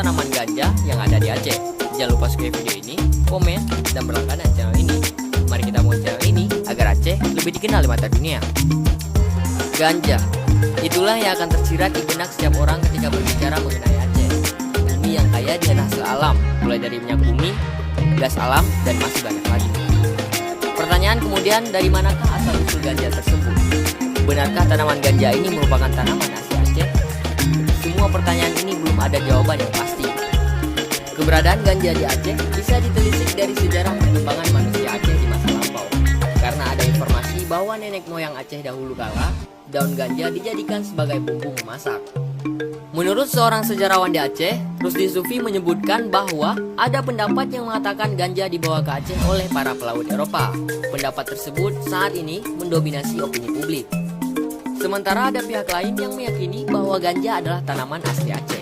tanaman ganja yang ada di Aceh. Jangan lupa subscribe video ini, komen, dan berlangganan channel ini. Mari kita mulai channel ini agar Aceh lebih dikenal di mata dunia. Ganja, itulah yang akan tersirat di benak setiap orang ketika berbicara mengenai Aceh. Bumi yang kaya di hasil alam, mulai dari minyak bumi, gas alam, dan masih banyak lagi. Pertanyaan kemudian, dari manakah asal-usul ganja tersebut? Benarkah tanaman ganja ini merupakan tanaman asli Aceh? Semua pertanyaan ini belum ada jawaban yang pasti. Keberadaan ganja di Aceh bisa ditelisik dari sejarah perkembangan manusia Aceh di masa lampau. Karena ada informasi bahwa nenek moyang Aceh dahulu kala, daun ganja dijadikan sebagai bumbu memasak. Menurut seorang sejarawan di Aceh, Rusdi Sufi menyebutkan bahwa ada pendapat yang mengatakan ganja dibawa ke Aceh oleh para pelaut Eropa. Pendapat tersebut saat ini mendominasi opini publik. Sementara ada pihak lain yang meyakini bahwa ganja adalah tanaman asli Aceh.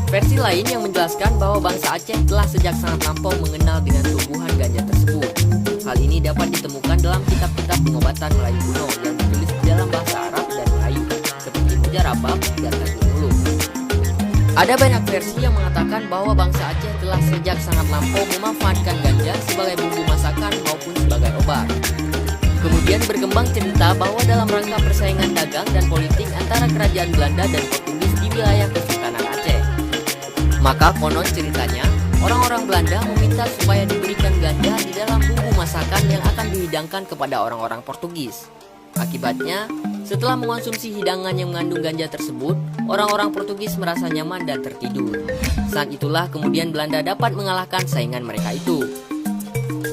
Versi lain yang menjelaskan bahwa bangsa Aceh telah sejak sangat lampau mengenal dengan tumbuhan ganja tersebut. Hal ini dapat ditemukan dalam kitab-kitab pengobatan Melayu kuno yang ditulis di dalam bahasa Arab dan Melayu, seperti Mujarabab dan Tajul Ulum. Ada banyak versi yang mengatakan bahwa bangsa Aceh telah sejak sangat lampau memanfaatkan ganja sebagai bumbu masakan maupun sebagai obat. Kemudian berkembang cerita bahwa dalam rangka persaingan dagang dan politik antara kerajaan Belanda dan Portugis di wilayah Kesultanan Aceh, maka konon ceritanya orang-orang Belanda meminta supaya diberikan ganja di dalam bumbu masakan yang akan dihidangkan kepada orang-orang Portugis. Akibatnya, setelah mengonsumsi hidangan yang mengandung ganja tersebut, orang-orang Portugis merasa nyaman dan tertidur. Saat itulah kemudian Belanda dapat mengalahkan saingan mereka itu.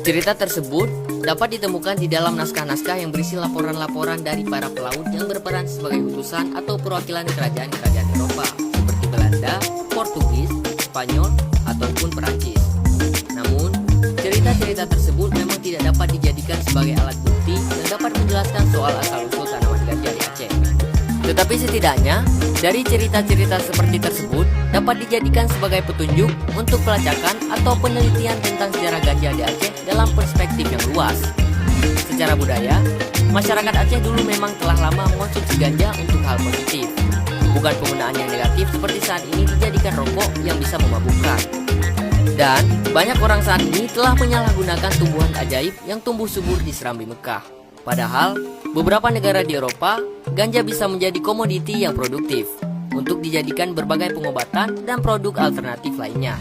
Cerita tersebut dapat ditemukan di dalam naskah-naskah yang berisi laporan-laporan dari para pelaut yang berperan sebagai utusan atau perwakilan kerajaan-kerajaan Eropa seperti Belanda, Portugis, Spanyol, ataupun Perancis. Namun, cerita-cerita tersebut memang tidak dapat dijadikan sebagai alat bukti yang dapat menjelaskan soal asal-usul tanaman ganja di Aceh. Tetapi setidaknya, dari cerita-cerita seperti tersebut dapat dijadikan sebagai petunjuk untuk pelacakan atau penelitian tentang sejarah ganja di Aceh dalam perspektif yang luas. Secara budaya, masyarakat Aceh dulu memang telah lama mengonsumsi ganja untuk hal positif, bukan penggunaan yang negatif seperti saat ini dijadikan rokok yang bisa memabukkan. Dan banyak orang saat ini telah menyalahgunakan tumbuhan ajaib yang tumbuh subur di Serambi Mekah. Padahal, beberapa negara di Eropa, ganja bisa menjadi komoditi yang produktif untuk dijadikan berbagai pengobatan dan produk alternatif lainnya.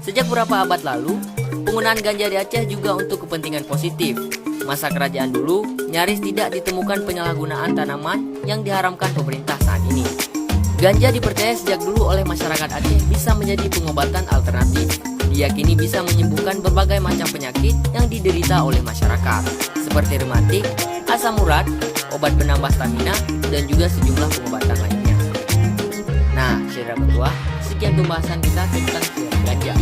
Sejak beberapa abad lalu, penggunaan ganja di Aceh juga untuk kepentingan positif. Masa kerajaan dulu, nyaris tidak ditemukan penyalahgunaan tanaman yang diharamkan pemerintah saat ini. Ganja dipercaya sejak dulu oleh masyarakat Aceh bisa menjadi pengobatan alternatif. Diyakini bisa menyembuhkan berbagai macam penyakit yang diderita oleh masyarakat, seperti rematik, asam urat, obat penambah stamina, dan juga sejumlah pengobatan lainnya. Nah, saudara petua, sekian pembahasan kita tentang ganja.